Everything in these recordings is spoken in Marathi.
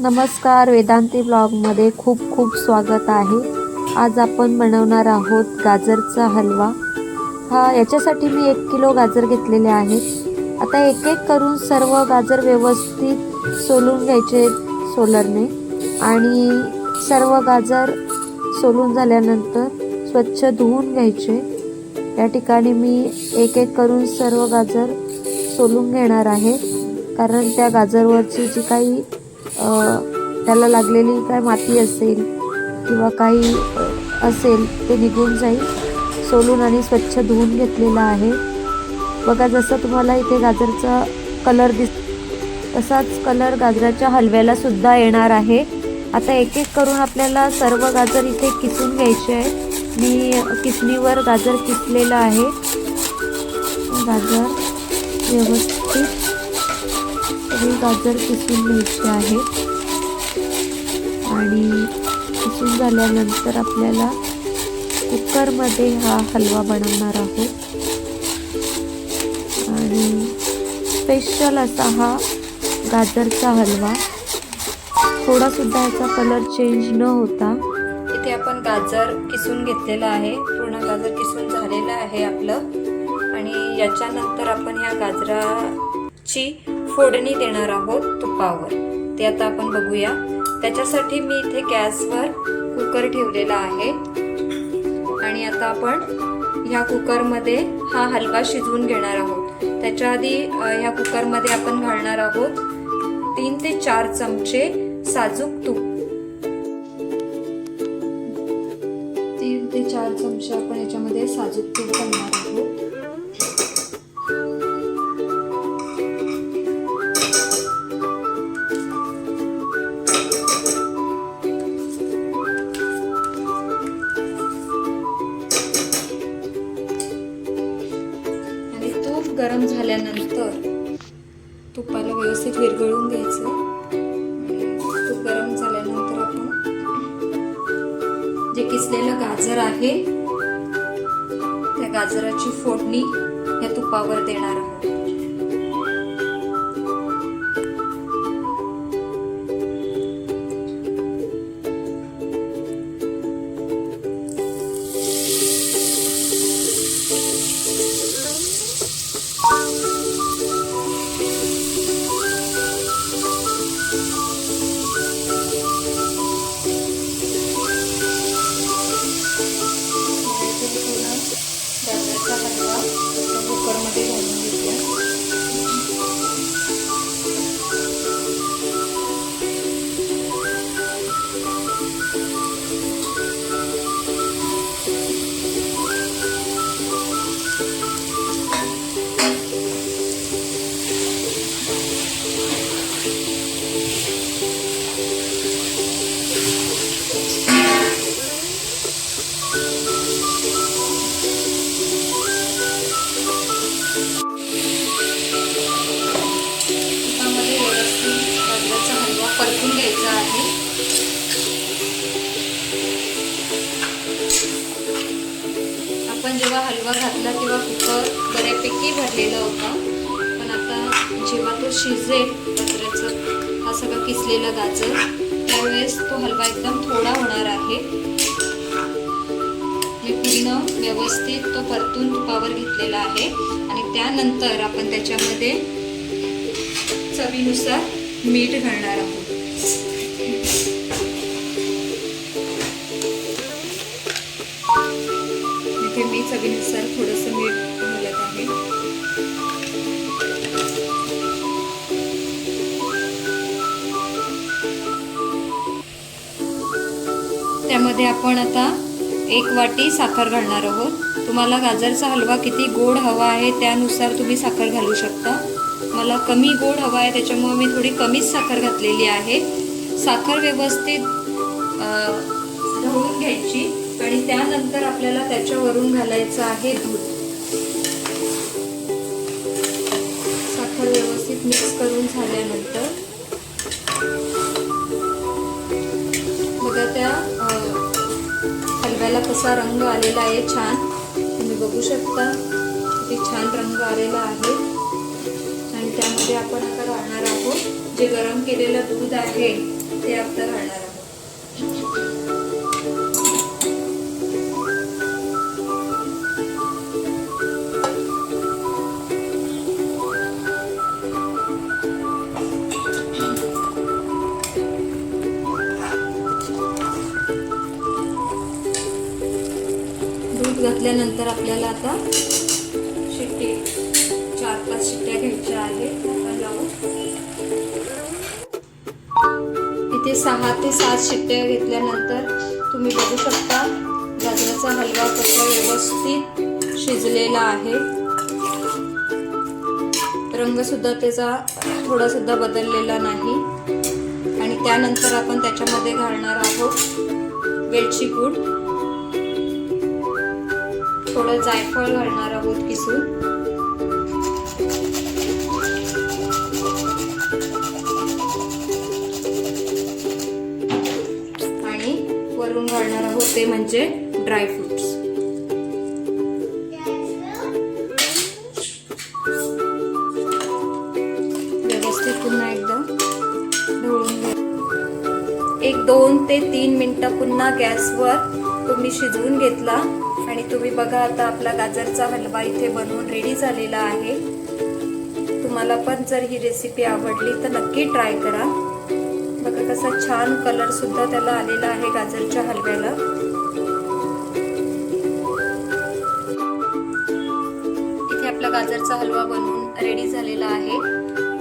नमस्कार, वेदांती ब्लॉगमध्ये खूप खूप स्वागत आहे। आज आपण बनवणार आहोत गाजरचा हलवा। याच्यासाठी मी 1 किलो गाजर घेतलेले आहेत। आता एक एक करून सर्व गाजर व्यवस्थित सोलून घ्यायचे सोलरने आणि सर्व गाजर सोलून झाल्यानंतर स्वच्छ धुवून घ्यायचे। या ठिकाणी मी एक एक करून सर्व गाजर सोलून घेणार आहे, कारण त्या गाजरवरची जी काही त्याला लागलेली काय माती असेल किंवा काही असेल ते निघून जाईल। सोलून आणि स्वच्छ धुवून घेतलेला आहे। बघा, जसं तुम्हाला इथे गाजरचा कलर तसाच कलर गाजराच्या हलव्याला सुद्धा येणार आहे। आता एक एक करून आपल्याला सर्व गाजर इथे किसून घ्यायचे आहे। मी किसणीवर गाजर किसलेला आहे। गाजर व्यवस्थित गाजर किसून घ्यायचे आहे आणि किसून झाल्यानंतर आपल्याला कुकरमध्ये हा हलवा बनवणार आहोत आणि स्पेशल असा हा गाजरचा हलवा। थोडा सुद्धा याचा कलर चेंज न होता। इथे आपण गाजर किसून घेतलेला आहे, पूर्ण गाजर किसून झालेलं आहे आपलं। आणि याच्यानंतर आपण ह्या गाजराची फोडणी देणार आहोत तुपावर। ते आता आपण बघूया। त्याच्यासाठी मी इथे गॅसवर कुकर ठेवलेला आहे आणि आता आपण ह्या कुकरमध्ये हा हलवा शिजवून घेणार आहोत। त्याच्या आधी ह्या कुकरमध्ये आपण घालणार आहोत 3 ते 4 चमचे साजूक तूप। 3 ते 4 चमचे आपण याच्यामध्ये साजूक तूप घालणार आहोत। गरम झाल्यानंतर तुपाला व्यवस्थित विरघळून घ्यायचं। तूप गरम झाल्यानंतर आपण जे किसलेलं गाजर आहे त्या गाजराची फोडणी या तुपावर देणार आहोत। कुकरमध्ये घालून घेतला। परतून घ्यायचा आहे। आपण जेव्हा हलवा घातला तेव्हा कुकर बऱ्यापैकी भरलेला होता, पण आता जेव्हा तो शिजेल गाजराचा हा सगळा किसलेला गाजर, त्यावेळेस तो हलवा एकदम थोडा होणार आहे। मी पूर्ण व्यवस्थित तो परतून तुपावर घेतलेला आहे आणि त्यानंतर आपण त्याच्यामध्ये चवीनुसार मीठ घालणार आहोत। इथे मी चवीनुसार थोडंसं मीठ घालत आहे। त्यामध्ये आपण आता 1 वाटी साखर घालणार आहोत। तुम्हाला गाजरचा हलवा किती गोड हवा आहे त्यानुसार तुम्ही साखर घालू शकता। मला कमी गोड हवा आहे त्याच्यामुळे मी थोडी कमीच साखर घातलेली आहे। साखर व्यवस्थित ढवळून घ्यायची आणि त्यानंतर आपल्याला त्याच्यावरून घालायचं आहे दूध। साखर व्यवस्थित मिक्स करून झाल्यानंतर बघा त्या हलव्याला कसा रंग आलेला आहे, छान तुम्ही बघू शकता किती छान रंग आलेला आहे। आणि त्यामध्ये आपण आता घालणार आहोत जे गरम केलेलं दूध आहे ते आपण घालणार आहोत. दूध घातल्यानंतर आपल्याला आता शिट्टी 4-5 शिट्ट्या घ्यायच्या आहेत. इथे 6 ते 7 शिट्ट्या घेतल्यानंतर तुम्ही बघू शकता गाजराचा हलवा कसा व्यवस्थित शिजलेला आहे. रंग सुद्धा त्याचा थोडा सुद्धा बदललेला नाही. आणि त्यानंतर आपण त्याच्यामध्ये घालणार आहोत वेलची पूड, थोडं जायफळ घालणार आहोत किसून, आणि वरून घालणार आहोत ते म्हणजे ड्रायफ्रुट्स. व्यवस्थित पुन्हा एकदा ढवळून घ्या. 1-2 ते 3 मिनिटं पुन्हा गॅसवर तुम्ही शिजवून घेतला आणि तुम्ही बघा आता आपला गाजरचा हलवा इथे बनवून रेडी झालेला आहे. तुम्हाला पण जर ही रेसिपी आवडली तर नक्की ट्राय करा. बघा कसा छान कलर सुद्धा त्याला आलेला आहे गाजरच्या हलव्याला. इथे आपला गाजरचा हलवा बनवून रेडी झालेला आहे.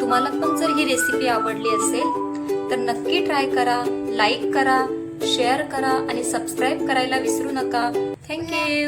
तुम्हाला पण जर ही रेसिपी आवडली असेल तर नक्की ट्राय करा, लाईक करा, शेअर करा आणि सबस्क्राईब करायला विसरू नका. थँक्यू.